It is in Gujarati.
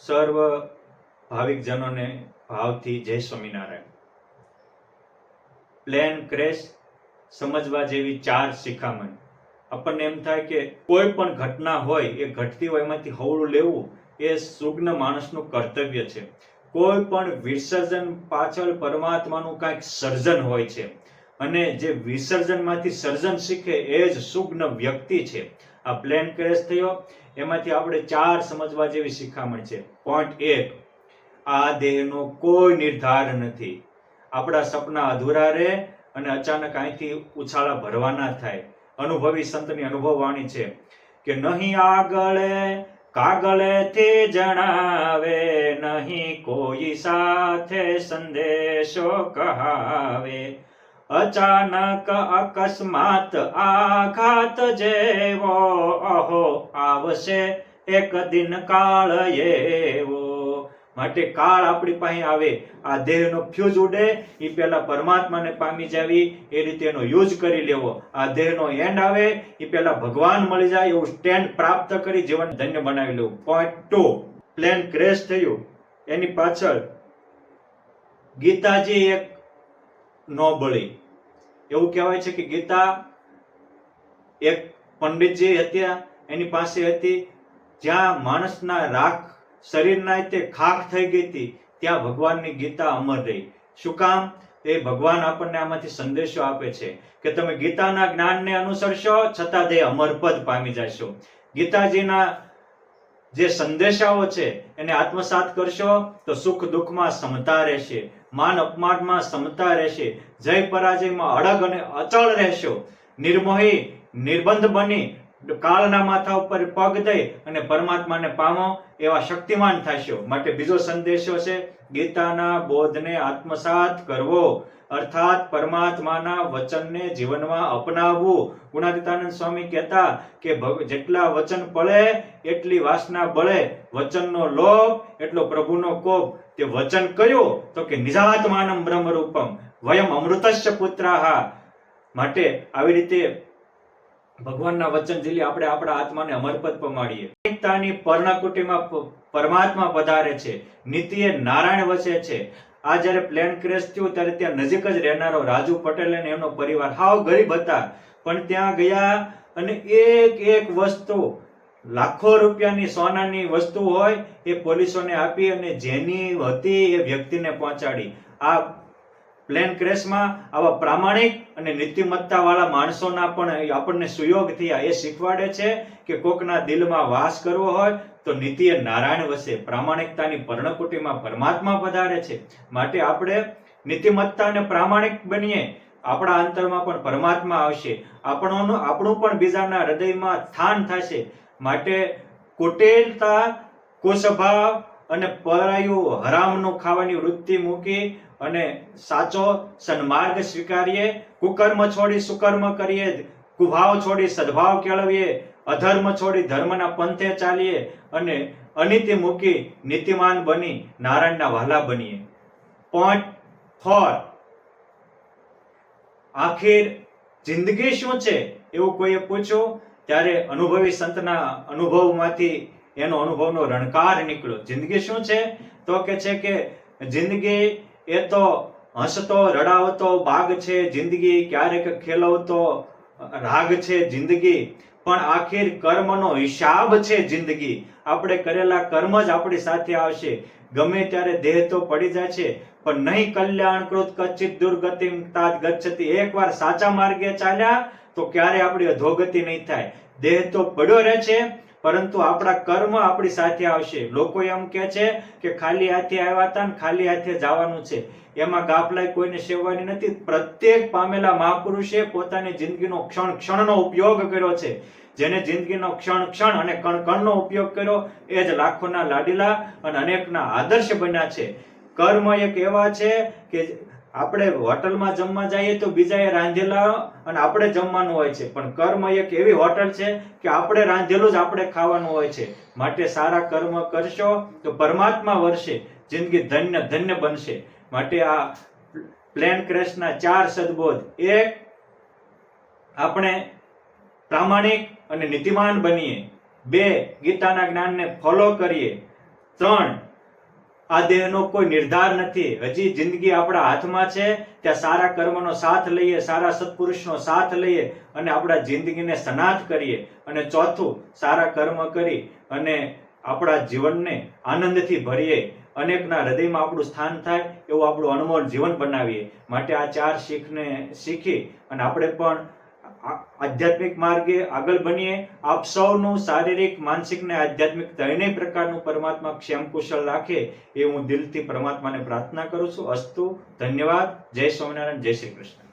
સર્વ ભાવિકજનોને ભાવથી જય સ્વામિનારાયણ. પ્લેન ક્રેશ સમજવા જેવી 4 શિખામણ. આપણને એમ થાય કે કોઈ પણ ઘટના હોય એ ઘટતી હોય એમાંથી હવળું લેવું એ સુજ્ઞ માણસનું કર્તવ્ય છે. કોઈ પણ વિસર્જન પાછળ પરમાત્માનું કાંઈક સર્જન હોય છે અને જે વિસર્જનમાંથી સર્જન શીખે એ જ સુજ્ઞ વ્યક્તિ છે. આ પ્લેન ક્રેશ થયો એમાંથી આપણે 4 સમજવા જેવી શિખામણ છે. પોઈન્ટ 1, આ દેહનો કોઈ નિર્ધાર નથી. આપણા સપના અધૂરા રહે અને અચાનક અહીંથી ઉછાળા ભરવાના થાય. અનુભવી સંતની અનુભવવાણી છે કે નહીં આગળે કાગળેથી જણાવે, નહીં કોઈ સાથે સંદેશો કહાવે, અચાનક અકસ્માત આઘાત જેવો, અહો આવશે એક દિન કાળ એવો. માટે કાળ આપણી પાસે આવે, આ દેહનો ફ્યુઝ ઉડે એ પહેલા પરમાત્માને પામી જાવી એ રીતે એનો યુઝ કરી લેવો. આ દેહનો એન્ડ આવે એ પહેલા ભગવાન મળી જાય એવું સ્ટેન્ડ પ્રાપ્ત કરી જીવન ધન્ય બનાવી લેવું. પોઈન્ટ 2, પ્લેન ક્રેશ થયું એની પાછળ ગીતાજી એક નો બળી. એવું કહેવાય છે કે ગીતા એક પંડિતજી હતા એની પાસે હતી, જ્યાં માણસના રાખ શરીરના તે ખાખ થઈ ગઈ હતી ત્યાં ભગવાનની ગીતા અમર રહી. શું કામ? એ ભગવાન આપણને આમાંથી સંદેશો આપે છે કે તમે ગીતાના જ્ઞાનને અનુસરશો છતાં તે અમરપદ પામી જશો. ગીતાજીના જે સંદેશાઓ છે એને આત્મસાત કરશો તો સુખ દુઃખમાં સમતા રહેશે, માન અપમાનમાં સમતા રહેશે, જય પરાજયમાં અડગ અને અચળ રહેશો, નિર્મોહી નિર્બંધ બની કાળના માથા ઉપર પગ દઈ અને પરમાત્માને પામો એવા શક્તિમાન થશો. માટે બીજો સંદેશો છે ગીતાના બોધને આત્મસાત કરવો, અર્થાત પરમાત્માના વચનને જીવનમાં અપનાવવું. ગુણાતીતાનંદ સ્વામી કહેતા કે જેટલા વચન પડે એટલી વાસના બળે, વચનનો લોભ એટલો પ્રભુનો કોપ. તે વચન કયું? તો કે નિજાત્માનમ બ્રહ્મ રૂપમ વયમ અમૃતસ્ય પુત્રાહ. માટે આવી રીતે ભગવાનના વચન ઝીલી આપણે આપણા આત્માને અમરપદ પમાડીએ. એકતાની પર્ણકુટીમાં પરમાત્મા પધારે છે, નીતિએ નારાયણ વસે છે. આ જ્યારે પ્લેન ક્રેશ થયું ત્યારે ત્યાં નજીક જ રહેનારો રાજુ પટેલ અને એમનો પરિવાર હાવ ગરીબ હતા, પણ ત્યાં ગયા અને એક વસ્તુ, લાખો રૂપિયાની સોનાની વસ્તુ હોય એ પોલીસોને આપી અને જેની હતી એ વ્યક્તિને પહોંચાડી. આ પ્લેન ક્રેશમાં આવા પ્રામાણિક અને નીતિમત્તા વાળા માણસોના પણ આપણને સુયોગ થયા. એ શીખવાડે છે કે કોકના દિલમાં વાસ કરવો હોય તો નીતિએ નારાયણ વસે, પ્રામાણિકતાની પર્ણકુટીમાં પરમાત્મા પધારે છે. માટે આપણે નીતિમત્તા અને પ્રામાણિક બનીએ, આપણા અંતરમાં પણ પરમાત્મા આવશે, આપણું પણ બીજાના હૃદયમાં સ્થાન થશે. માટે કુટિલતા, કુસ્વભાવ અને પરાયું હરામનું ખાવાની વૃત્તિ મૂકી અને સાચો સન્માર્ગ સ્વીકારીએ, કુકર્મ છોડી સુકર્મ કરીએ, કુભાવ છોડી સદભાવ કેળવીએ, અધર્મ છોડી ધર્મના પંથે ચાલીએ અને અનીતિ મૂકી નીતિમાન બની નારાયણના વહાલા બનીએ. પોઈન્ટ 4, આખિર જિંદગી શું છે એવું કોઈએ પૂછ્યું ત્યારે અનુભવી સંતના અનુભવમાંથી એનો અનુભવનો રણકાર નીકળ્યો. જિંદગી શું છે? તો કે છે કે જિંદગી એ તો હસતો રડાવતો બાગ છે, જિંદગી ક્યારેક ખેલવતો રાગ છે જિંદગી, પણ આખિર કર્મનો હિસાબ છે જિંદગી. આપણે કરેલા કર્મ જ આપણી સાથે આવશે. ગમે ત્યારે દેહ તો પડી જાય છે, પણ નહીં કલ્યાણ કૃત કચ્છિત દુર્ગતિમ તાત ગચ્છતિ. એકવાર સાચા માર્ગે ચાલ્યા તો ક્યારે આપણી અધોગતિ નહીં થાય. દેહ તો પડ્યો રહે છે પરંતુ આપણા કર્મ આપણી સાથે આવશે. લોકો એમ કહે છે કે ખાલી હાથે આવ્યા હતા ને ખાલી હાથે જવાનું છે. એમાં ગાફલાઈ કોઈને સેવવાની નથી. પ્રત્યેક પામેલા મહાપુરુષે પોતાની જિંદગીનો ક્ષણનો ઉપયોગ કર્યો છે. જેને જિંદગીનો ક્ષણ અને કણનો ઉપયોગ કર્યો એ જ લાખોના લાડીલા અને અનેકના આદર્શ બન્યા છે. કર્મ એક એવા છે કે આપણે હોટલમાં જમવા જઈએ તો બીજાએ રાંધેલા અને આપણે જમવાનું હોય છે, પણ કર્મ એક એવી હોટલ છે કે આપણે રાંધેલું જ આપણે ખાવાનું હોય છે. માટે સારા કર્મ કરશો તો પરમાત્મા વરસે, જિંદગી ધન્ય બનશે. માટે આ પ્લેન ક્રેશના 4 સદબોધ. 1, આપણે પ્રામાણિક અને નીતિમાન બનીએ. 2, ગીતાના જ્ઞાનને ફોલો કરીએ. 3 આ દેહનો કોઈ નિર્ધાર નથી. હજી જિંદગી આપણા હાથમાં છે. ત્યાં સારા કર્મનો સાથ લઈએ, સારા સત્પુરુષનો સાથ લઈએ અને આપણા જિંદગીને સનાથ કરીએ. અને 4 સારા કર્મ કરી અને આપણા જીવનને આનંદથી ભરીએ, અનેકના હૃદયમાં આપણું સ્થાન થાય એવું આપણું અનમોલ જીવન બનાવીએ. માટે આ 4 શીખને શીખી અને આપણે પણ આધ્યાત્મિક માર્ગે આગળ બનીએ. આપ સૌનું શારીરિક, માનસિક ને આધ્યાત્મિક ત્રણેય પ્રકારનું પરમાત્મા ક્ષેમ કુશળ રાખે એ હું દિલથી પરમાત્માને પ્રાર્થના કરું છું. અસ્તુ. ધન્યવાદ. જય સ્વામિનારાયણ. જય શ્રી કૃષ્ણ.